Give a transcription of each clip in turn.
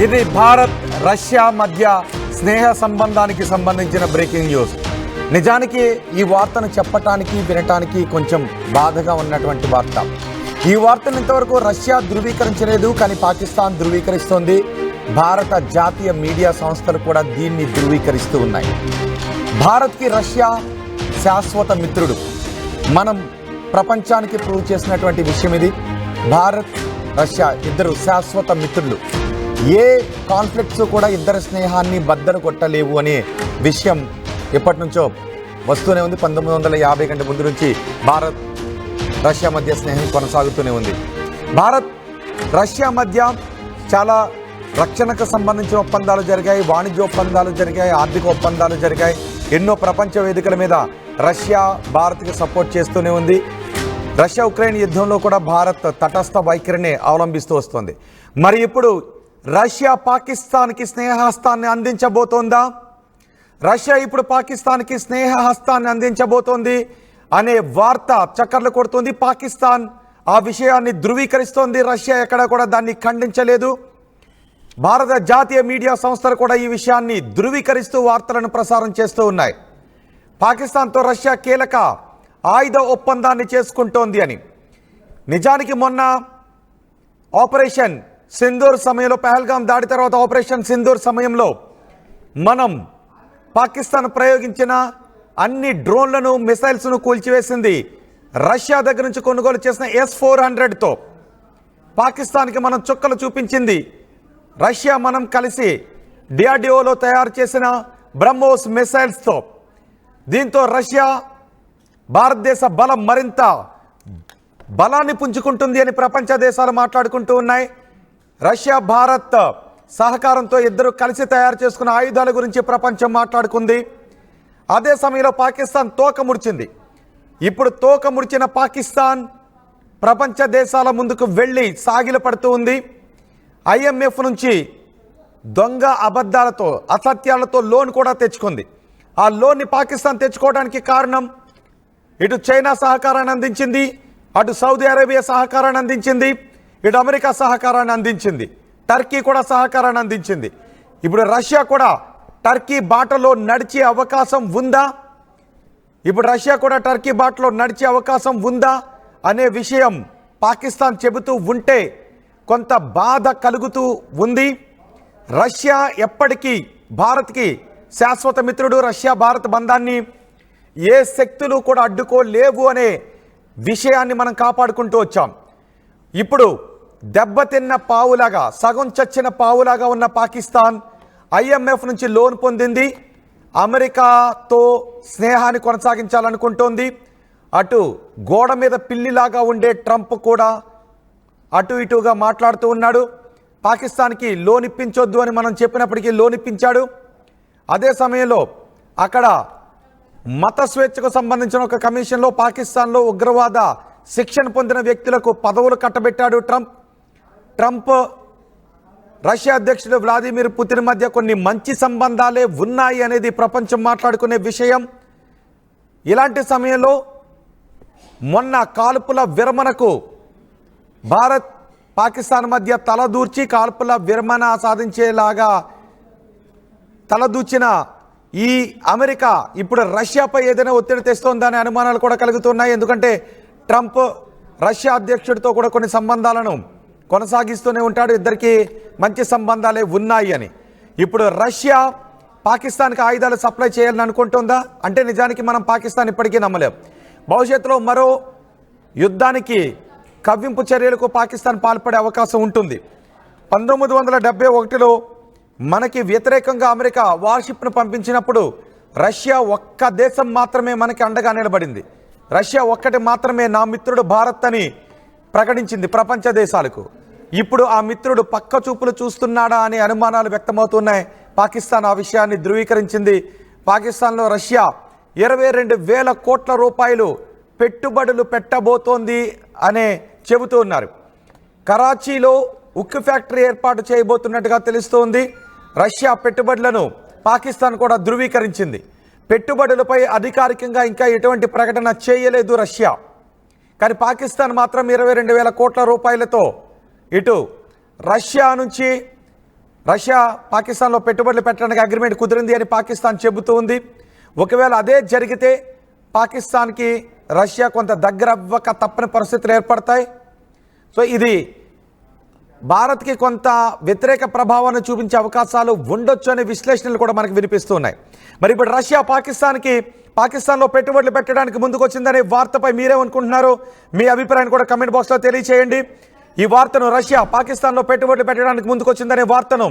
ఇది భారత్ రష్యా మధ్య స్నేహ సంబంధానికి సంబంధించిన బ్రేకింగ్ న్యూస్. నిజానికి ఈ వార్తను చెప్పటానికి వినటానికి కొంచెం బాధగా ఉన్నటువంటి వార్త. ఈ వార్తను ఇంతవరకు రష్యా ధృవీకరించలేదు, కానీ పాకిస్తాన్ ధృవీకరిస్తోంది. భారత జాతీయ మీడియా సంస్థలు కూడా దీన్ని ధృవీకరిస్తూ ఉన్నాయి. భారత్కి రష్యా శాశ్వత మిత్రుడు. మనం ప్రపంచానికి ప్రూవ్ చేసినటువంటి విషయం ఇది. భారత్ రష్యా ఇద్దరు శాశ్వత మిత్రులు. ఏ కాన్ఫ్లిక్ట్స్ కూడా ఇద్దరి స్నేహాన్ని బద్దలు కొట్టలేవు అనే విషయం ఎప్పటి నుంచో వస్తూనే ఉంది. 1950 కంటే ముందు నుంచి భారత్ రష్యా మధ్య స్నేహం కొనసాగుతూనే ఉంది. భారత్ రష్యా మధ్య చాలా రక్షణకు సంబంధించిన ఒప్పందాలు జరిగాయి, వాణిజ్య ఒప్పందాలు జరిగాయి, ఆర్థిక ఒప్పందాలు జరిగాయి. ఎన్నో ప్రపంచ వేదికల మీద రష్యా భారత్కి సపోర్ట్ చేస్తూనే ఉంది. రష్యా ఉక్రెయిన్ యుద్ధంలో కూడా భారత్ తటస్థ వైఖరిని అవలంబిస్తూ వస్తుంది. మరి ఇప్పుడు రష్యా పాకిస్తాన్కి స్నేహహస్తాన్ని అందించబోతోందా? రష్యా ఇప్పుడు పాకిస్తాన్కి స్నేహహస్తాన్ని అందించబోతోంది అనే వార్త చక్కర్లు కొడుతుంది. పాకిస్తాన్ ఆ విషయాన్ని ధృవీకరిస్తోంది. రష్యా ఎక్కడ కూడా దాన్ని ఖండించలేదు. భారత జాతీయ మీడియా సంస్థలు కూడా ఈ విషయాన్ని ధృవీకరిస్తూ వార్తలను ప్రసారం చేస్తూ ఉన్నాయి. పాకిస్తాన్తో రష్యా కీలక ఆయుధ ఒప్పందాన్ని చేసుకుంటోంది అని. నిజానికి మొన్న ఆపరేషన్ సింధూర్ సమయంలో, పహల్గాం దాడి తర్వాత ఆపరేషన్ సింధూర్ సమయంలో మనం పాకిస్తాన్ ప్రయోగించిన అన్ని డ్రోన్లను, మిసైల్స్ను కూల్చివేసింది. రష్యా దగ్గర నుంచి కొనుగోలు చేసిన S-400తో పాకిస్తాన్కి మనం చుక్కలు చూపించింది. రష్యా మనం కలిసి డిఆర్డిఓలో తయారు చేసిన బ్రహ్మోస్ మిసైల్స్తో. దీంతో రష్యా భారతదేశ బలం మరింత బలాన్ని పుంజుకుంటుంది అని ప్రపంచ దేశాలు మాట్లాడుకుంటూ ఉన్నాయి. రష్యా భారత్ సహకారంతో ఇద్దరు కలిసి తయారు చేసుకున్న ఆయుధాల గురించి ప్రపంచం మాట్లాడుకుంది. అదే సమయంలో పాకిస్తాన్ తోక ముడిచింది. ఇప్పుడు తోక ముడిచిన పాకిస్తాన్ ప్రపంచ దేశాల ముందుకు వెళ్ళి సాగిల పడుతూ ఉంది. IMF నుంచి దొంగ అబద్ధాలతో, అసత్యాలతో లోన్ కూడా తెచ్చుకుంది. ఆ లోన్ని పాకిస్తాన్ తెచ్చుకోవడానికి కారణం, ఇటు చైనా సహకారాన్ని అందించింది, అటు సౌదీ అరేబియా సహకారాన్ని అందించింది, ఇటు అమెరికా సహకారాన్ని అందించింది, టర్కీ కూడా సహకారాన్ని అందించింది. ఇప్పుడు రష్యా కూడా టర్కీ బాటలో నడిచే అవకాశం ఉందా? ఇప్పుడు రష్యా కూడా టర్కీ బాటలో నడిచే అవకాశం ఉందా అనే విషయం పాకిస్తాన్ చెబుతూ ఉంటే కొంత బాధ కలుగుతూ ఉంది. రష్యా ఎప్పటికీ భారత్కి శాశ్వత మిత్రుడు. రష్యా భారత్ బంధాన్ని ఏ శక్తులు కూడా అడ్డుకోలేవు అనే విషయాన్ని మనం కాపాడుకుంటూ వచ్చాం. ఇప్పుడు దెబ్బతిన్న పావులాగా, సగం చచ్చిన పావులాగా ఉన్న పాకిస్తాన్ IMF నుంచి లోన్ పొందింది. అమెరికాతో స్నేహాన్ని కొనసాగించాలనుకుంటోంది. అటు గోడ మీద పిల్లిలాగా ఉండే ట్రంప్ కూడా అటు ఇటుగా మాట్లాడుతూ ఉన్నాడు. పాకిస్తాన్కి లోన్ ఇప్పించొద్దు అని మనం చెప్పినప్పటికీ లోన్ ఇప్పించాడు. అదే సమయంలో అక్కడ మత స్వేచ్ఛకు సంబంధించిన ఒక కమిషన్లో పాకిస్తాన్లో ఉగ్రవాద శిక్షణ పొందిన వ్యక్తులకు పదవులు కట్టబెట్టాడు ట్రంప్. రష్యా అధ్యక్షుడు వ్లాదిమిర్ పుతిన్ మధ్య కొన్ని మంచి సంబంధాలే ఉన్నాయి అనేది ప్రపంచం మాట్లాడుకునే విషయం. ఇలాంటి సమయంలో మొన్న కాల్పుల విరమణకు భారత్ పాకిస్తాన్ మధ్య తలదూర్చి కాల్పుల విరమణ సాధించేలాగా తలదూర్చిన ఈ అమెరికా ఇప్పుడు రష్యాపై ఏదైనా ఒత్తిడి తెస్తోందనే అనుమానాలు కూడా కలుగుతున్నాయి. ఎందుకంటే ట్రంప్ రష్యా అధ్యక్షుడితో కూడా కొన్ని సంబంధాలను కొనసాగిస్తూనే ఉంటాడు. ఇద్దరికి మంచి సంబంధాలే ఉన్నాయి అని. ఇప్పుడు రష్యా పాకిస్తాన్కి ఆయుధాలు సప్లై చేయాలని అనుకుంటుందా అంటే నిజానికి మనం పాకిస్తాన్ ఇప్పటికీ నమ్మలేం. భవిష్యత్తులో మరో యుద్ధానికి, కవ్వింపు చర్యలకు పాకిస్తాన్ పాల్పడే అవకాశం ఉంటుంది. 1971లో మనకి వ్యతిరేకంగా అమెరికా వార్షిప్ను పంపించినప్పుడు రష్యా ఒక్క దేశం మాత్రమే మనకి అండగా నిలబడింది. రష్యా ఒక్కటి మాత్రమే నా మిత్రుడు భారత్ అని ప్రకటించింది ప్రపంచ దేశాలకు. ఇప్పుడు ఆ మిత్రుడు పక్క చూపులు చూస్తున్నాడా అనే అనుమానాలు వ్యక్తమవుతున్నాయి. పాకిస్తాన్ ఆ విషయాన్ని ధృవీకరించింది. పాకిస్తాన్లో రష్యా 22,000 కోట్ల రూపాయలు పెట్టుబడులు పెట్టబోతోంది అనే చెబుతూ ఉన్నారు. కరాచీలో ఉక్కు ఫ్యాక్టరీ ఏర్పాటు చేయబోతున్నట్టుగా తెలుస్తోంది. రష్యా పెట్టుబడులను పాకిస్తాన్ కూడా ధృవీకరించింది. పెట్టుబడులపై అధికారికంగా ఇంకా ఎటువంటి ప్రకటన చేయలేదు రష్యా. కానీ పాకిస్తాన్ మాత్రం 22,000 కోట్ల రూపాయలతో ఇటు రష్యా నుంచి రష్యా పాకిస్తాన్లో పెట్టుబడులు పెట్టడానికి అగ్రిమెంట్ కుదిరింది అని పాకిస్తాన్ చెబుతూ ఉంది. ఒకవేళ అదే జరిగితే పాకిస్తాన్కి రష్యా కొంత దగ్గర అవ్వక తప్పని పరిస్థితులు ఏర్పడతాయి. సో ఇది భారత్కి కొంత వ్యతిరేక ప్రభావాన్ని చూపించే అవకాశాలు ఉండొచ్చు అనే విశ్లేషణలు కూడా మనకు వినిపిస్తున్నాయి. మరి ఇప్పుడు రష్యా పాకిస్తాన్లో పెట్టుబడులు పెట్టడానికి ముందుకు వచ్చిందనే వార్తపై మీరేమనుకుంటున్నారు? మీ అభిప్రాయాన్ని కూడా కమెంట్ బాక్స్లో తెలియచేయండి. ఈ వార్తను రష్యా పాకిస్తాన్లో పెట్టుబడులు పెట్టడానికి ముందుకు వచ్చిందనే వార్తను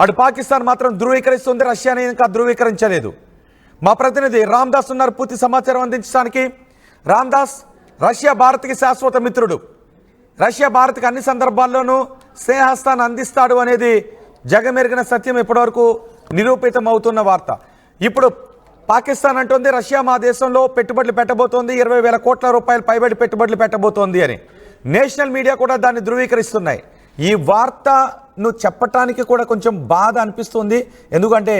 అటు పాకిస్తాన్ మాత్రం ధృవీకరిస్తుంది, రష్యాని ఇంకా ధృవీకరించలేదు. మా ప్రతినిధి రామ్దాస్ ఉన్నారు పూర్తి సమాచారం అందించడానికి. రామ్దాస్, రష్యా భారత్కి శాశ్వత మిత్రుడు, రష్యా భారత్కి అన్ని సందర్భాల్లోనూ స్నేహస్తాన్ని అందిస్తాడు అనేది జగమెరిగిన సత్యం ఇప్పటివరకు నిరూపితం అవుతున్న వార్త. ఇప్పుడు పాకిస్తాన్ అంటోంది రష్యా మా దేశంలో పెట్టుబడులు పెట్టబోతోంది, 20,000 కోట్ల రూపాయలు పైబడి పెట్టుబడులు పెట్టబోతోంది అని. నేషనల్ మీడియా కూడా దాన్ని ధృవీకరిస్తున్నాయి. ఈ వార్తను చెప్పటానికి కూడా కొంచెం బాధ అనిపిస్తుంది. ఎందుకంటే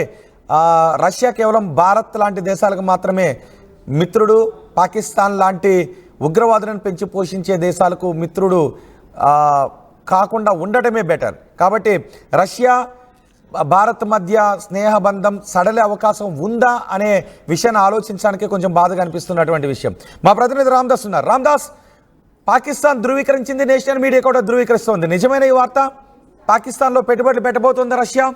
రష్యా కేవలం భారత్ లాంటి దేశాలకు మాత్రమే మిత్రుడు, పాకిస్తాన్ లాంటి ఉగ్రవాదులను పెంచి పోషించే దేశాలకు మిత్రుడు కాకుండా ఉండటమే బెటర్. కాబట్టి రష్యా భారత్ మధ్య స్నేహబంధం సడలే అవకాశం ఉందా అనే విషయాన్ని ఆలోచించడానికి కొంచెం బాధగా అనిపిస్తున్నటువంటి విషయం. మా ప్రతినిధి రామ్దాస్ ఉన్నారు. రామ్దాస్, పాకిస్తాన్ ధృవీకరించింది, నేషనల్ మీడియా కూడా ధృవీకరిస్తోంది. నిజమైన ఈ వార్త? పాకిస్తాన్లో పెట్టుబడులు పెట్టబోతుందా రష్యా?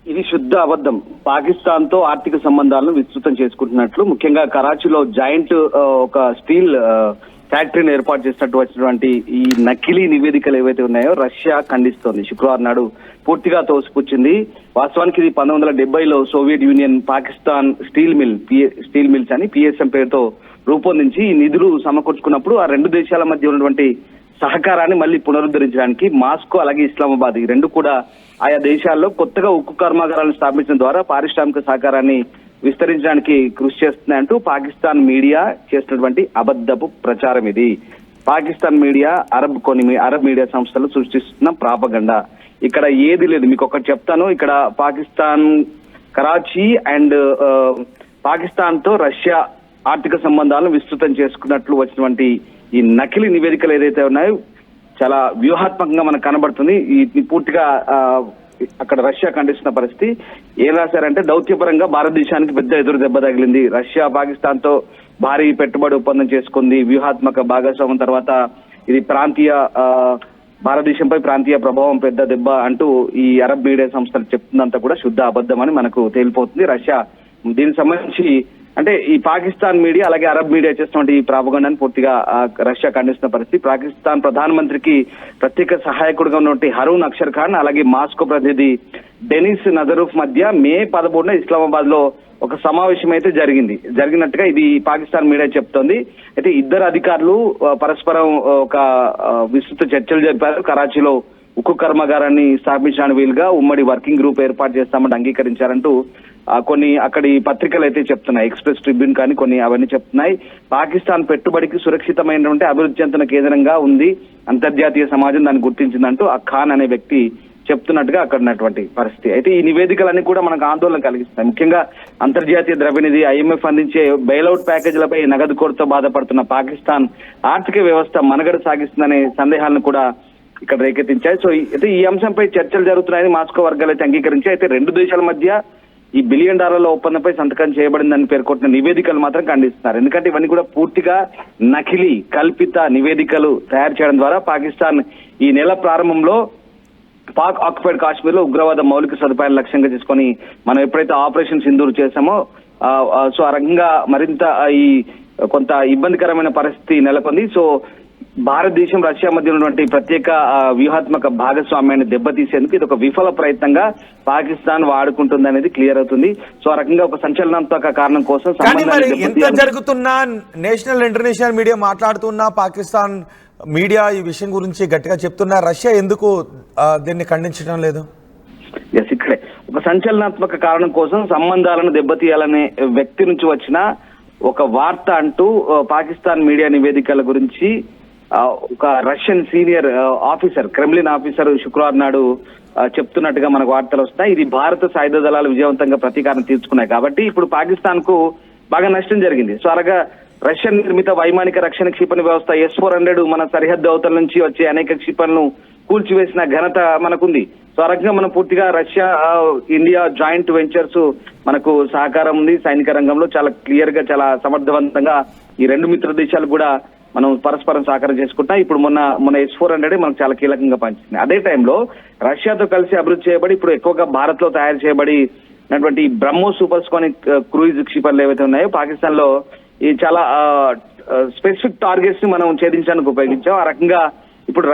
ఇది శుద్ధ అబద్ధం. పాకిస్తాన్ తో ఆర్థిక సంబంధాలను విస్తృతం చేసుకుంటున్నట్లు, ముఖ్యంగా కరాచీలో జాయింట్ ఒక స్టీల్ ఫ్యాక్టరీని ఏర్పాటు చేసినట్టు వచ్చినటువంటి ఈ నకిలీ నివేదికలు ఏవైతే ఉన్నాయో రష్యా ఖండిస్తోంది. శుక్రవారం నాడు పూర్తిగా తోసిపుచ్చింది. వాస్తవానికి ఇది 1970లో Soviet Union Pakistan steel mills అని పిఎస్ఎం పేరుతో రూపొందించి ఈ నిధులు సమకూర్చుకున్నప్పుడు ఆ రెండు దేశాల మధ్య ఉన్నటువంటి సహకారాన్ని మళ్ళీ పునరుద్ధరించడానికి మాస్కో అలాగే ఇస్లామాబాద్ ఈ రెండు కూడా ఆయా దేశాల్లో కొత్తగా ఉక్కు కర్మాగారాలను స్థాపించడం ద్వారా పారిశ్రామిక సహకారాన్ని విస్తరించడానికి కృషి చేస్తున్నాయంటూ పాకిస్తాన్ మీడియా చేసినటువంటి అబద్ధపు ప్రచారం ఇది. పాకిస్తాన్ మీడియా అరబ్ మీడియా సంస్థలు సృష్టిస్తున్న ప్రాపగండా. ఇక్కడ ఏది లేదు. మీకు ఒకటి చెప్తాను. ఇక్కడ పాకిస్తాన్ కరాచీ అండ్ పాకిస్తాన్ తో రష్యా ఆర్థిక సంబంధాలను విస్తృతం చేసుకున్నట్లు వచ్చినటువంటి ఈ నకిలీ నివేదికలు ఏదైతే ఉన్నాయో చాలా వ్యూహాత్మకంగా మనకు కనబడుతుంది. ఈ పూర్తిగా అక్కడ రష్యా ఖండిస్తున్న పరిస్థితి. ఏం రాశారంటే, దౌత్యపరంగా భారతదేశానికి పెద్ద ఎదురు దెబ్బ తగిలింది, రష్యా పాకిస్తాన్ తో భారీ పెట్టుబడి ఒప్పందం చేసుకుంది, వ్యూహాత్మక భాగస్వామ్యం తర్వాత ఇది భారతదేశంపై ప్రాంతీయ ప్రభావం పెద్ద దెబ్బ అంటూ ఈ అరబ్ మీడియా సంస్థలు చెప్తుందంతా కూడా శుద్ధ అబద్ధం అని మనకు తేలిపోతుంది. రష్యా దీనికి సంబంధించి అంటే ఈ పాకిస్తాన్ మీడియా అలాగే అరబ్ మీడియా చేస్తున్నటువంటి ఈ ప్రాపగండాన్ని పూర్తిగా రష్యా ఖండిస్తున్న పరిస్థితి. పాకిస్తాన్ ప్రధానమంత్రికి ప్రత్యేక సహాయకుడిగా ఉన్నటువంటి హరూన్ అక్షర్ ఖాన్ అలాగే మాస్కో ప్రతినిధి డెనిస్ నజరూఫ్ మధ్య మే 11న ఇస్లామాబాద్ లో ఒక సమావేశం అయితే జరిగినట్టుగా ఇది పాకిస్తాన్ మీడియా చెప్తోంది. అయితే ఇద్దరు అధికారులు పరస్పరం ఒక విస్తృత చర్చలు జరిపారు. కరాచీలో ఉక్కు కర్మాగారాన్ని స్థాపించడానికి వీలుగా ఉమ్మడి వర్కింగ్ గ్రూప్ ఏర్పాటు చేస్తామని అంగీకరించారంటూ కొన్ని అక్కడి పత్రికలు అయితే చెప్తున్నాయి. ఎక్స్ప్రెస్ ట్రిబ్యూన్ కానీ కొన్ని అవన్నీ చెప్తున్నాయి. పాకిస్తాన్ పెట్టుబడికి సురక్షితమైనటువంటి అభివృద్ధి చెందిన కేంద్రంగా ఉంది, అంతర్జాతీయ సమాజం దాన్ని గుర్తించిందంటూ ఆ ఖాన్ అనే వ్యక్తి చెప్తున్నట్టుగా అక్కడ ఉన్నటువంటి పరిస్థితి. అయితే ఈ నివేదికలన్నీ కూడా మనకు ఆందోళన కలిగిస్తాయి. ముఖ్యంగా అంతర్జాతీయ ద్రవ్యనిధి IMF అందించే బెయిలౌట్ ప్యాకేజీలపై నగదు కొరతతో బాధపడుతున్న పాకిస్తాన్ ఆర్థిక వ్యవస్థ మనుగడ సాగిస్తుందనే సందేహాలను కూడా ఇక్కడ రేకెత్తించాయి. సో అయితే ఈ అంశంపై చర్చలు జరుగుతున్నాయని మాస్కో వర్గాలు అయితే అంగీకరించాయి. అయితే రెండు దేశాల మధ్య ఈ $1 బిలియన్ ఒప్పందంపై సంతకం చేయబడిందని పేర్కొంటున్న నివేదికలు మాత్రం ఖండిస్తున్నారు. ఎందుకంటే ఇవన్నీ కూడా పూర్తిగా నకిలీ కల్పిత నివేదికలు తయారు చేయడం ద్వారా పాకిస్తాన్ ఈ నెల ప్రారంభంలో పాక్ ఆక్యుపైడ్ కాశ్మీర్ లో ఉగ్రవాద మౌలిక సదుపాయాలు లక్ష్యంగా చేసుకొని మనం ఎప్పుడైతే ఆపరేషన్ సింధూర్ చేశామో సో ఆ రకంగా మరింత ఈ కొంత ఇబ్బందికరమైన పరిస్థితి నెలకొంది. సో భారతదేశం రష్యా మధ్య ఉన్నటువంటి ప్రత్యేక వ్యూహాత్మక భాగస్వామ్యాన్ని దెబ్బతీసేందుకు ఇది ఒక విఫల ప్రయత్నంగా పాకిస్తాన్ వాడుకుంటుంది అనేది క్లియర్ అవుతుంది. సో ఆ రకంగా ఒక సంచలనాత్మక కారణం కోసం ఎంత జరుగుతున్నా నేషనల్ ఇంటర్నేషనల్ మీడియా మాట్లాడుతున్నా, పాకిస్తాన్ మీడియా ఈ విషయం గురించి గట్టిగా చెప్తున్నా, రష్యా ఎందుకు దీన్ని ఖండించడం లేదు? ఇక్కడే ఒక సంచలనాత్మక కారణం కోసం సంబంధాలను దెబ్బతీయాలనే వ్యక్తి నుంచి వచ్చిన ఒక వార్త అంటూ పాకిస్తాన్ మీడియా నివేదికల గురించి ఒక Russian senior officer, Kremlin officer శుక్రవారం నాడు చెప్తున్నట్టుగా మనకు వార్తలు వస్తున్నాయి. ఇది భారత సాయుధ దళాలు విజయవంతంగా ప్రతీకారం తీర్చుకున్నాయి కాబట్టి ఇప్పుడు పాకిస్తాన్ కు బాగా నష్టం జరిగింది. సో అలాగా రష్యన్ నిర్మిత వైమానిక రక్షణ క్షిపణి వ్యవస్థ S-400 మన సరిహద్దు అవతల నుంచి వచ్చే అనేక క్షిపణులను కూల్చివేసిన ఘనత మనకుంది. సో ఆ రకంగా మనం పూర్తిగా రష్యా ఇండియా జాయింట్ వెంచర్స్ మనకు సహకారం ఉంది సైనిక రంగంలో. చాలా క్లియర్ గా చాలా సమర్థవంతంగా ఈ రెండు మిత్ర దేశాలు కూడా మనం పరస్పరం సహకారం చేసుకుంటాం. ఇప్పుడు మొన్న S-400 మనకు చాలా కీలకంగా పనిచేసింది. అదే టైంలో రష్యాతో కలిసి అభివృద్ధి చేయబడి ఇప్పుడు ఎక్కువగా భారత్ లో తయారు చేయబడినటువంటి బ్రహ్మోస్ సూపర్సోనిక్ క్రూయిజ్ క్షిపణులు ఏవైతే ఉన్నాయో పాకిస్తాన్ లో ఈ చాలా స్పెసిఫిక్ టార్గెట్స్ ని మనం ఛేదించడానికి ఉపయోగించాం. ఆ రకంగా ఇప్పుడు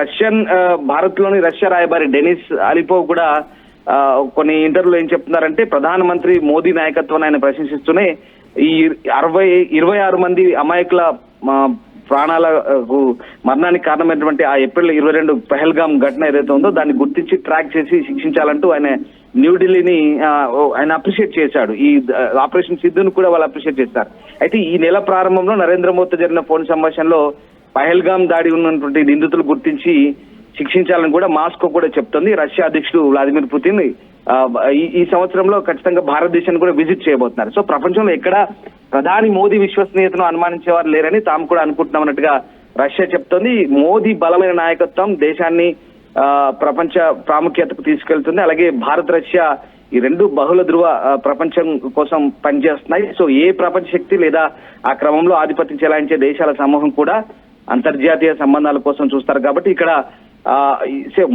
భారత్ లోని రష్యా రాయబారి డెనిస్ అలిపోవ్ కూడా కొన్ని ఇంటర్వ్యూలో ఏం చెప్తున్నారంటే ప్రధానమంత్రి మోదీ నాయకత్వాన్ని ఆయన ప్రశంసిస్తూనే ఈ 26 మంది అమాయకుల ప్రాణాలకు మరణానికి కారణమైనటువంటి ఆ ఏప్రిల్ 22 పహల్గామ్ ఘటన ఏదైతే ఉందో దాన్ని గుర్తించి ట్రాక్ చేసి శిక్షించాలంటూ ఆయన న్యూఢిల్లీని ఆయన అప్రిషియేట్ చేశాడు. ఈ ఆపరేషన్ సిద్ధును కూడా వాళ్ళు అప్రిషియేట్ చేశారు. అయితే ఈ నెల ప్రారంభంలో నరేంద్ర మోదీతో జరిగిన ఫోన్ సంభాషణలో పహల్గామ్ దాడి ఉన్నటువంటి నిందితులు గుర్తించి శిక్షించాలని కూడా మాస్కో కూడా చెప్తుంది. రష్యా అధ్యక్షుడు వ్లాదిమిర్ పుతిన్ ఈ సంవత్సరంలో ఖచ్చితంగా భారతదేశాన్ని కూడా విజిట్ చేయబోతున్నారు. సో ప్రపంచంలో ఎక్కడ ప్రధాని మోదీ విశ్వసనీయతను అనుమానించేవారు లేరని తాము కూడా అనుకుంటున్నామన్నట్టుగా రష్యా చెప్తోంది. మోదీ బలమైన నాయకత్వం దేశాన్ని ప్రపంచ ప్రాముఖ్యతకు తీసుకెళ్తుంది. అలాగే భారత్ రష్యా ఈ రెండు బహుళ ధృవ ప్రపంచం కోసం పనిచేస్తున్నాయి. సో ఏ ప్రపంచ శక్తి లేదా ఆ క్రమంలో ఆధిపత్యం చెలాయించే దేశాల సమూహం కూడా అంతర్జాతీయ సంబంధాల కోసం చూస్తారు. కాబట్టి ఇక్కడ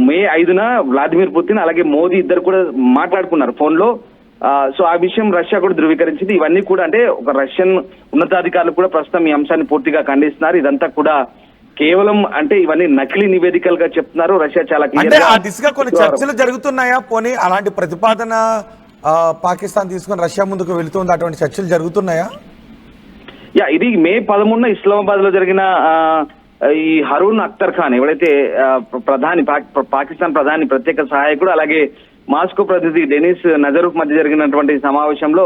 మే 5న వ్లాదిమిర్ పుతిన్ అలాగే మోదీ ఇద్దరు కూడా మాట్లాడుకున్నారు ఫోన్ లో. సో ఆ విషయం రష్యా కూడా ధృవీకరించింది. ఇవన్నీ కూడా అంటే ఒక రష్యన్ ఉన్నతాధికారులు కూడా ప్రస్తుతం ఈ అంశాన్ని పూర్తిగా ఖండిస్తున్నారు. ఇదంతా కూడా కేవలం అంటే ఇవన్నీ నకిలీ నివేదికలుగా చెప్తున్నారు. రష్యా చాలా ఆ దిశగా కొన్ని చర్చలు జరుగుతున్నాయా? పోనీ అలాంటి ప్రతిపాదన పాకిస్తాన్ తీసుకుని రష్యా ముందుకు వెళుతుంది, అటువంటి చర్చలు జరుగుతున్నాయా? ఇది మే 11న ఇస్లామాబాద్ లో జరిగిన ఈ హరూన్ అఖ్తర్ ఖాన్ ఎవరైతే పాకిస్తాన్ ప్రధాని ప్రత్యేక సహాయకుడు అలాగే మాస్కో ప్రతినిధి డెనిస్ నజరూఫ్ మధ్య జరిగినటువంటి సమావేశంలో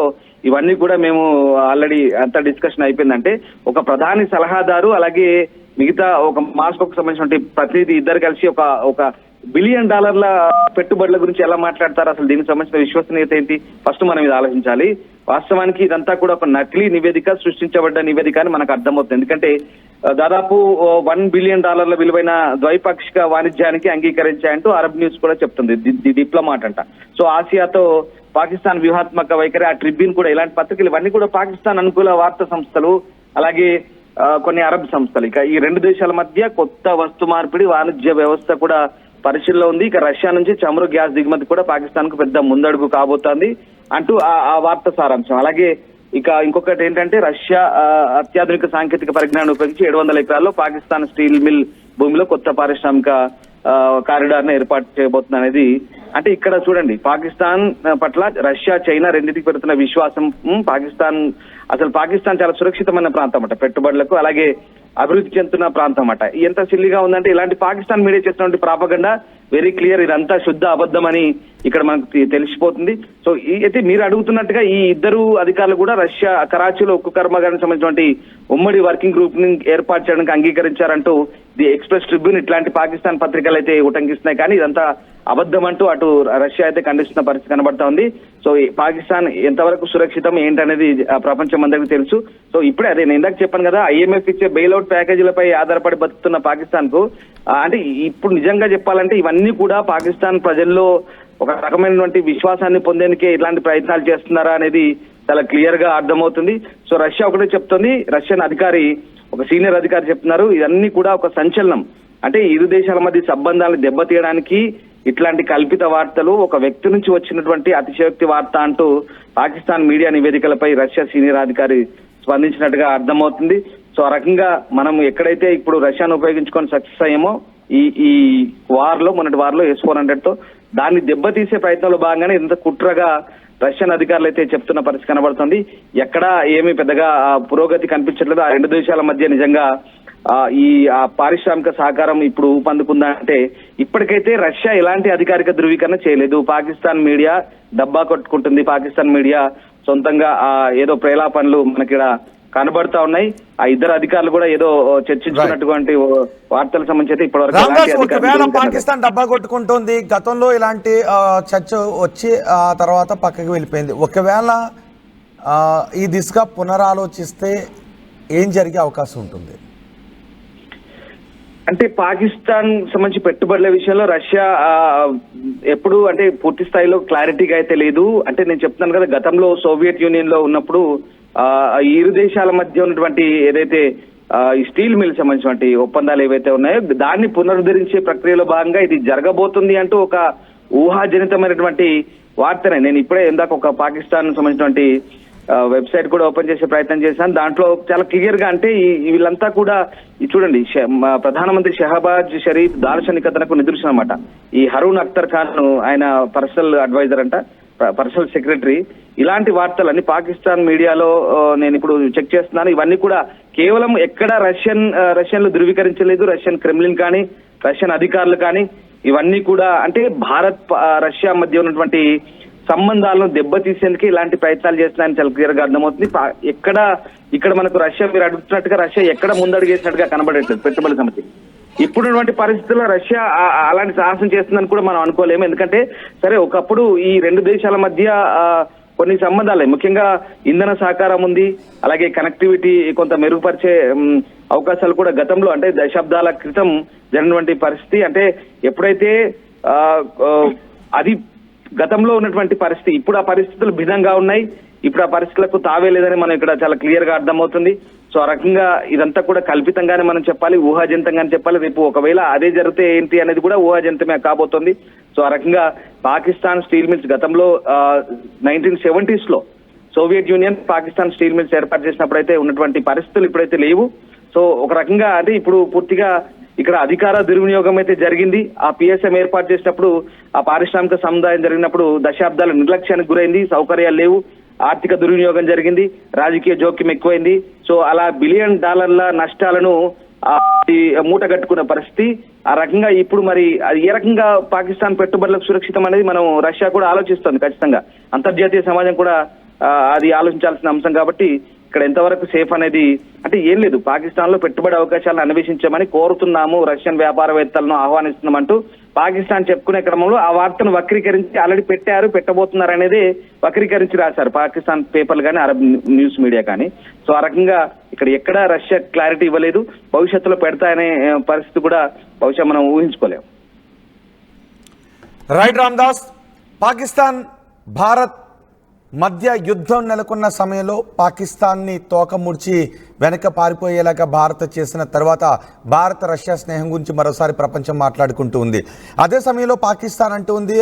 ఇవన్నీ కూడా మేము ఆల్రెడీ అంత డిస్కషన్ అయిపోయిందంటే ఒక ప్రధాని సలహాదారు అలాగే మిగతా ఒక మాస్కోకు సంబంధించిన ప్రతినిధి ఇద్దరు కలిసి ఒక $1 బిలియన్ పెట్టుబడుల గురించి ఎలా మాట్లాడతారు, అసలు దీనికి సంబంధించిన విశ్వసనీయత ఏంటి, ఫస్ట్ మనం ఇది ఆలోచించాలి. వాస్తవానికి ఇదంతా కూడా ఒక నకిలీ నివేదిక, సృష్టించబడ్డ నివేదిక అని మనకు అర్థమవుతుంది. ఎందుకంటే దాదాపు $1 బిలియన్ విలువైన ద్వైపాక్షిక వాణిజ్యానికి అంగీకరించాయంటూ అరబ్ న్యూస్ కూడా చెప్తుంది. డిప్లొమాట్ అంట. సో ఆసియాతో పాకిస్తాన్ వ్యూహాత్మక వైఖరి, ఆ ట్రిబ్యూన్ కూడా ఇలాంటి పత్రికలు ఇవన్నీ కూడా పాకిస్తాన్ అనుకూల వార్తా సంస్థలు అలాగే కొన్ని అరబ్ సంస్థలు. ఇక ఈ రెండు దేశాల మధ్య కొత్త వస్తు మార్పిడి వాణిజ్య వ్యవస్థ కూడా పరిశీలనలో ఉంది. ఇక రష్యా నుంచి చమురు గ్యాస్ దిగుమతి కూడా పాకిస్తాన్ కు పెద్ద ముందడుగు కాబోతోంది అంటూ ఆ వార్త సారాంశం. అలాగే ఇక ఇంకొకటి ఏంటంటే రష్యా అత్యాధునిక సాంకేతిక పరిజ్ఞానం ఉపయోగించి 700 ఎకరాల్లో పాకిస్తాన్ స్టీల్ మిల్ భూమిలో కొత్త పారిశ్రామిక కారిడార్ ను ఏర్పాటు చేయబోతుంది అనేది. అంటే ఇక్కడ చూడండి పాకిస్తాన్ పట్ల రష్యా చైనా రెండింటికి పెడుతున్న విశ్వాసం. పాకిస్తాన్ చాలా సురక్షితమైన ప్రాంతం అట పెట్టుబడులకు అలాగే అభివృద్ధి చెందుతున్న ప్రాంతం అట. ఎంత సిల్లిగా ఉందంటే ఇలాంటి పాకిస్తాన్ మీడియా చేస్తున్నటువంటి ప్రాపగండా వెరీ క్లియర్, ఇదంతా శుద్ధ అబద్ధం అని ఇక్కడ మనకు తెలిసిపోతుంది. సో అయితే మీరు అడుగుతున్నట్టుగా ఈ ఇద్దరు అధికారులు కూడా రష్యా కరాచీలో ఉక్కు కర్మాగారానికి సంబంధించినటువంటి ఉమ్మడి వర్కింగ్ గ్రూప్ ని ఏర్పాటు చేయడానికి అంగీకరించారంటూ ది ఎక్స్ప్రెస్ ట్రిబ్యూన్ ఇట్లాంటి పాకిస్తాన్ పత్రికలు అయితే ఉటంకిస్తున్నాయి. కానీ ఇదంతా అబద్ధం అంటూ అటు రష్యా అయితే ఖండిస్తున్న పరిస్థితి కనబడతా ఉంది. సో పాకిస్తాన్ ఎంతవరకు సురక్షితం ఏంటనేది ప్రపంచం అందరికీ తెలుసు. సో ఇప్పుడే అదే నేను ఇందాక చెప్పాను కదా, IMF ఇచ్చే బెయిల్అవుట్ ప్యాకేజీలపై ఆధారపడి బతుకుతున్న పాకిస్తాన్ కు అంటే ఇప్పుడు నిజంగా చెప్పాలంటే ఇవన్నీ కూడా పాకిస్తాన్ ప్రజల్లో ఒక రకమైనటువంటి విశ్వాసాన్ని పొందేందుకే ఇట్లాంటి ప్రయత్నాలు చేస్తున్నారా అనేది చాలా క్లియర్ గా అర్థమవుతుంది. సో రష్యా ఒకటే చెప్తుంది, రష్యన్ అధికారి ఒక సీనియర్ అధికారి చెప్తున్నారు, ఇవన్నీ కూడా ఒక సంచలనం. అంటే ఇరు దేశాల మధ్య సంబంధాలను దెబ్బతీయడానికి ఇట్లాంటి కల్పిత వార్తలు, ఒక వ్యక్తి నుంచి వచ్చినటువంటి అతిశయోక్తి వార్త అంటూ పాకిస్తాన్ మీడియా నివేదికలపై రష్యా సీనియర్ అధికారి స్పందించినట్టుగా అర్థమవుతుంది. సో ఆ రకంగా మనం ఎక్కడైతే ఇప్పుడు రష్యాను ఉపయోగించుకొని సక్సెస్ అయ్యామో ఈ మొన్నటి వార్లో S-400 తో దాన్ని దెబ్బతీసే ప్రయత్నంలో భాగంగానే ఇంత కుట్రగా రష్యన్ అధికారులు అయితే చెప్తున్న పరిస్థితి కనబడుతుంది. ఎక్కడా ఏమీ పెద్దగా పురోగతి కనిపించట్లేదు. ఆ రెండు దేశాల మధ్య నిజంగా ఈ పారిశ్రామిక సహకారం ఇప్పుడు ఊపందుకుందా అంటే ఇప్పటికైతే రష్యా ఎలాంటి అధికారిక ధృవీకరణ చేయలేదు. పాకిస్తాన్ మీడియా డబ్బా కొట్టుకుంటుంది. పాకిస్తాన్ మీడియా సొంతంగా ఏదో ప్రేలాపనలు మనకి కనబడతా ఉన్నాయి. ఆ ఇద్దరు అధికారులు కూడా ఏదో చర్చించుకున్నటువంటి వార్తలకు సంబంధించి ఇప్పటివరకు పాకిస్తాన్ డబ్బా కొట్టుకుంటుంది. గతంలో ఇలాంటి చర్చ వచ్చి ఆ తర్వాత పక్కకి వెళ్ళిపోయింది. ఒకవేళ ఈ దిశగా పునరాలోచిస్తే ఏం జరిగే అవకాశం ఉంటుంది? అంటే పాకిస్తాన్ సంబంధించి పెట్టుబడుల విషయంలో రష్యా ఎప్పుడు అంటే పూర్తి స్థాయిలో క్లారిటీగా అయితే లేదు. అంటే నేను చెప్తున్నాను కదా, గతంలో సోవియట్ యూనియన్ లో ఉన్నప్పుడు ఈ ఇరు దేశాల మధ్య ఉన్నటువంటి ఏదైతే ఈ స్టీల్ మిల్ సంబంధించినటువంటి ఒప్పందాలు ఏవైతే ఉన్నాయో దాన్ని పునరుద్ధరించే ప్రక్రియలో భాగంగా ఇది జరగబోతుంది అంటూ ఒక ఊహాజనితమైనటువంటి వార్తనే నేను ఇప్పుడే ఇందాక ఒక పాకిస్తాన్ సంబంధించినటువంటి వెబ్సైట్ కూడా ఓపెన్ చేసే ప్రయత్నం చేశాను. దాంట్లో చాలా క్లియర్ గా అంటే వీళ్ళంతా కూడా చూడండి, ప్రధానమంత్రి షహబాజ్ షరీఫ్ దార్శనికతనకు నిదర్శనం అన్నమాట. ఈ హరూన్ అఖ్తర్ ఖాన్ ఆయన పర్సనల్ అడ్వైజర్ అంట, పర్సనల్ సెక్రటరీ. ఇలాంటి వార్తలన్నీ పాకిస్తాన్ మీడియాలో నేను ఇప్పుడు చెక్ చేస్తున్నాను. ఇవన్నీ కూడా కేవలం ఎక్కడ రష్యన్లు ధృవీకరించలేదు. రష్యన్ క్రెమ్లిన్ కానీ రష్యన్ అధికారులు కానీ ఇవన్నీ కూడా అంటే భారత్ రష్యా మధ్య ఉన్నటువంటి సంబంధాలను దెబ్బతీసేందుకు ఇలాంటి ప్రయత్నాలు చేస్తున్నాయని చాలా క్లియర్ గా అర్థమవుతుంది. ఇక్కడ మనకు రష్యా మీరు అడుగుతున్నట్టుగా రష్యా ఎక్కడ ముందడుగేసినట్టుగా కనబడట్లేదు పెట్టుబడుల సమితి. ఇప్పుడున్నటువంటి పరిస్థితుల్లో రష్యా అలాంటి సాహసం చేస్తుందని కూడా మనం అనుకోలేము. ఎందుకంటే సరే ఒకప్పుడు ఈ రెండు దేశాల మధ్య కొన్ని సంబంధాలే, ముఖ్యంగా ఇంధన సహకారం ఉంది, అలాగే కనెక్టివిటీ కొంత మెరుగుపరిచే అవకాశాలు కూడా గతంలో అంటే దశాబ్దాల క్రితం జరిగినటువంటి పరిస్థితి. అంటే ఎప్పుడైతే అది గతంలో ఉన్నటువంటి పరిస్థితి, ఇప్పుడు ఆ పరిస్థితులు భిన్నంగా ఉన్నాయి. ఇప్పుడు ఆ పరిస్థితులకు తావే లేదని మనం ఇక్కడ చాలా క్లియర్ గా అర్థమవుతుంది. సో ఆ రకంగా ఇదంతా కూడా కల్పితంగానే మనం చెప్పాలి, ఊహాజనితంగానే చెప్పాలి. రేపు ఒకవేళ అదే జరిగితే ఏంటి అనేది కూడా ఊహాజనితమే కాబోతుంది. సో ఆ రకంగా పాకిస్తాన్ స్టీల్ మిల్స్ గతంలో 1970s లో Soviet Union Pakistan steel mills ఏర్పాటు చేసినప్పుడు అయితే ఉన్నటువంటి పరిస్థితులు ఇప్పుడైతే లేవు. సో ఒక రకంగా అంటే ఇప్పుడు పూర్తిగా ఇక్కడ అధికార దుర్వినియోగం అయితే జరిగింది. ఆ పిఎస్ఎం ఏర్పాటు చేసినప్పుడు ఆ పారిశ్రామిక సముదాయం జరిగినప్పుడు దశాబ్దాల నిర్లక్ష్యానికి గురైంది, సౌకర్యాలు లేవు, ఆర్థిక దుర్వినియోగం జరిగింది, రాజకీయ జోక్యం ఎక్కువైంది. సో అలా $1 బిలియన్ నష్టాలను మూటగట్టుకున్న పరిస్థితి. ఆ రకంగా ఇప్పుడు మరి అది ఏ రకంగా పాకిస్తాన్ పెట్టుబడులకు సురక్షితం అనేది మనం రష్యా కూడా ఆలోచిస్తుంది. ఖచ్చితంగా అంతర్జాతీయ సమాజం కూడా అది ఆలోచించాల్సిన అంశం. కాబట్టి ఇక్కడ ఎంతవరకు సేఫ్ అనేది అంటే ఏం లేదు, పాకిస్తాన్ లో పెట్టుబడి అవకాశాలను అన్వేషించమని కోరుతున్నాము, రష్యన్ వ్యాపారవేత్తలను ఆహ్వానిస్తున్నామంటూ పాకిస్తాన్ చెప్పుకునే క్రమంలో ఆ వార్తను వక్రీకరించి ఆల్రెడీ పెట్టబోతున్నారు అనేది వక్రీకరించి రాశారు పాకిస్తాన్ పేపర్లు కానీ అరబ్ న్యూస్ మీడియా కానీ. సో ఆ రకంగా ఇక్కడ ఎక్కడా రష్యా క్లారిటీ ఇవ్వలేదు, భవిష్యత్తులో పెడతాయనే పరిస్థితి కూడా బహుశా మనం ఊహించుకోలేము. రైట్ రామ్దాస్, పాకిస్తాన్ భారత్ మధ్య యుద్ధం నెలకొన్న సమయంలో పాకిస్తాన్ని తోకముడిచి వెనక పారిపోయేలాగా భారత్ చేసిన తర్వాత భారత రష్యా స్నేహం గురించి మరోసారి ప్రపంచం మాట్లాడుకుంటూ ఉంది. అదే సమయంలో పాకిస్తాన్ అంటూ ఉంది,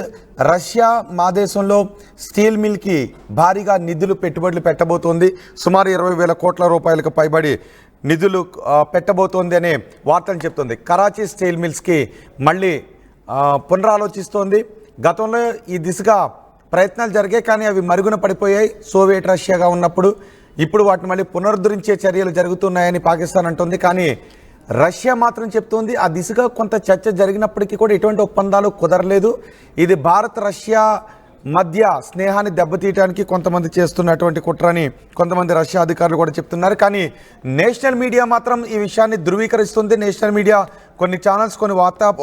రష్యా మా దేశంలో స్టీల్ మిల్కి భారీగా నిధులు పెట్టుబడులు పెట్టబోతోంది, సుమారు 20,000 కోట్ల రూపాయలకు పైబడి నిధులు పెట్టబోతోంది అనే వార్తలు చెప్తోంది. కరాచీ స్టీల్ మిల్స్కి మళ్ళీ పునరాలోచిస్తోంది. గతంలో ఈ దిశగా ప్రయత్నాలు జరిగాయి, కానీ అవి మరుగున పడిపోయాయి సోవియట్ రష్యాగా ఉన్నప్పుడు. ఇప్పుడు వాటిని మళ్ళీ పునరుద్ధరించే చర్యలు జరుగుతున్నాయని పాకిస్తాన్ అంటుంది. కానీ రష్యా మాత్రం చెప్తోంది ఆ దిశగా కొంత చర్చ జరిగినప్పటికీ కూడా ఎటువంటి ఒప్పందాలు కుదరలేదు. ఇది భారత్ రష్యా మధ్య స్నేహాన్ని దెబ్బతీయడానికి కొంతమంది చేస్తున్నటువంటి కుట్రని కొంతమంది రష్యా అధికారులు కూడా చెప్తున్నారు. కానీ నేషనల్ మీడియా మాత్రం ఈ విషయాన్ని ధృవీకరిస్తుంది. నేషనల్ మీడియా, కొన్ని ఛానల్స్, కొన్ని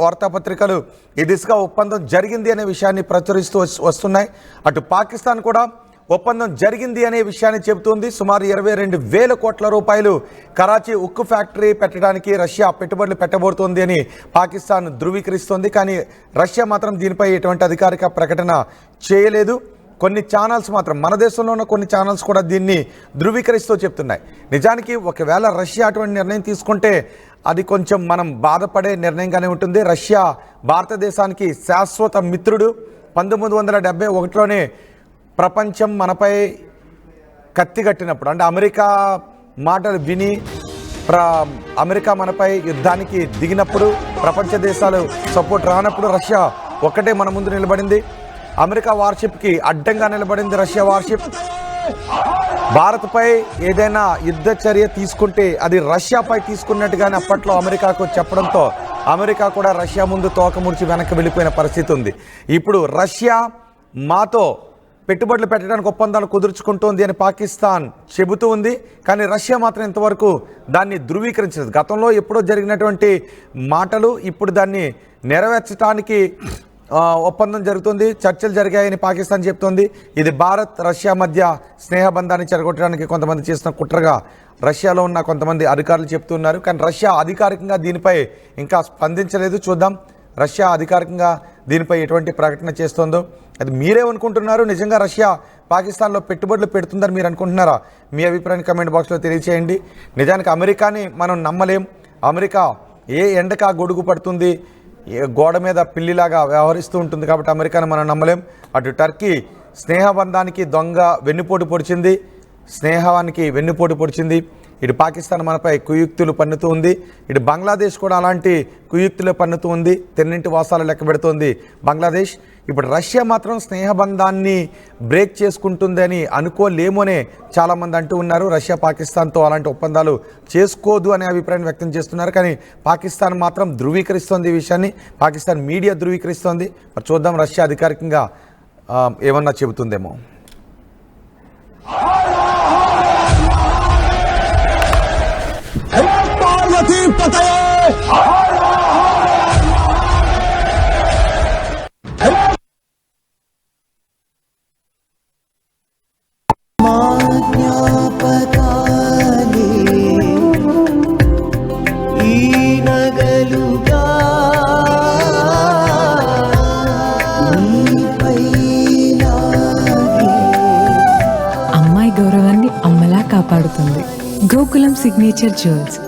వార్తాపత్రికలు ఈ దిశగా ఒప్పందం జరిగింది అనే విషయాన్ని ప్రచురిస్తూ వస్తున్నాయి. అటు పాకిస్తాన్ కూడా ఒప్పందం జరిగింది అనే విషయాన్ని చెబుతుంది. సుమారు 22,000 కోట్ల రూపాయలు కరాచీ ఉక్కు ఫ్యాక్టరీ పెట్టడానికి రష్యా పెట్టుబడులు పెట్టబోతోంది అని పాకిస్తాన్ ధృవీకరిస్తోంది. కానీ రష్యా మాత్రం దీనిపై ఎటువంటి అధికారిక ప్రకటన చేయలేదు. కొన్ని ఛానల్స్ మాత్రం, మన దేశంలో ఉన్న కొన్ని ఛానల్స్ కూడా దీన్ని ధృవీకరిస్తూ చెప్తున్నాయి. నిజానికి ఒకవేళ రష్యా అటువంటి నిర్ణయం తీసుకుంటే అది కొంచెం మనం బాధపడే నిర్ణయంగానే ఉంటుంది. రష్యా భారతదేశానికి శాశ్వత మిత్రుడు. 1971లోనే ప్రపంచం మనపై కత్తిగట్టినప్పుడు, అంటే అమెరికా మాటలు విని అమెరికా మనపై యుద్ధానికి దిగినప్పుడు, ప్రపంచ దేశాలు సపోర్ట్ రానప్పుడు రష్యా ఒక్కటే మన ముందు నిలబడింది. అమెరికా వార్షిప్కి అడ్డంగా నిలబడింది రష్యా వార్షిప్. భారత్పై ఏదైనా యుద్ధ చర్య తీసుకుంటే అది రష్యాపై తీసుకున్నట్టుగానే అప్పట్లో అమెరికాకు చెప్పడంతో అమెరికా కూడా రష్యా ముందు తోకముడిచి వెనక్కి వెళ్ళిపోయిన పరిస్థితి ఉంది. ఇప్పుడు రష్యా మాతో పెట్టుబడులు పెట్టడానికి ఒప్పందాలు కుదుర్చుకుంటోంది అని పాకిస్తాన్ చెబుతూ ఉంది. కానీ రష్యా మాత్రం ఇంతవరకు దాన్ని ధృవీకరించలేదు. గతంలో ఎప్పుడో జరిగినటువంటి మాటలు ఇప్పుడు దాన్ని నెరవేర్చడానికి ఒప్పందం జరుగుతుంది, చర్చలు జరిగాయని పాకిస్తాన్ చెప్తోంది. ఇది భారత్ రష్యా మధ్య స్నేహబంధాన్ని చెడగొట్టడానికి కొంతమంది చేసిన కుట్రగా రష్యాలో ఉన్న కొంతమంది అధికారులు చెప్తున్నారు. కానీ రష్యా అధికారికంగా దీనిపై ఇంకా స్పందించలేదు. చూద్దాం రష్యా అధికారికంగా దీనిపై ఎటువంటి ప్రకటన చేస్తుందో. అది మీరేమనుకుంటున్నారు? నిజంగా రష్యా పాకిస్తాన్లో పెట్టుబడులు పెడుతుందని మీరు అనుకుంటున్నారా? మీ అభిప్రాయాన్ని కమెంట్ బాక్స్లో తెలియచేయండి. నిజానికి అమెరికాని మనం నమ్మలేం. అమెరికా ఏ ఎండకా గొడుగు పడుతుంది, గోడ మీద పిల్లిలాగా వ్యవహరిస్తూ ఉంటుంది కాబట్టి అమెరికాను మనం నమ్మలేం. అటు టర్కీ స్నేహబంధానికి వెన్నుపోటు పొడిచింది, స్నేహానికి వెన్నుపోటు పొడిచింది. ఇటు పాకిస్తాన్ మనపై కుయుక్తులు పన్నుతూ ఉంది. ఇటు బంగ్లాదేశ్ కూడా అలాంటి కుయుక్తులు పన్నుతూ ఉంది. తెన్నింటి వాసాలు లెక్క పెడుతోంది బంగ్లాదేశ్. ఇప్పుడు రష్యా మాత్రం స్నేహబంధాన్ని బ్రేక్ చేసుకుంటుందని అనుకోలేమోనే చాలామంది అంటూ ఉన్నారు. రష్యా పాకిస్తాన్తో అలాంటి ఒప్పందాలు చేసుకోదు అనే అభిప్రాయం వ్యక్తం చేస్తున్నారు. కానీ పాకిస్తాన్ మాత్రం ధృవీకరిస్తోంది ఈ విషయాన్ని. పాకిస్తాన్ మీడియా ధృవీకరిస్తోంది. మరి చూద్దాం రష్యా అధికారికంగా ఏమన్నా చెబుతుందేమో. అమ్మాయి గౌరవాన్ని అమ్మలా కాపాడుతుంది. Gokulam signature jewels.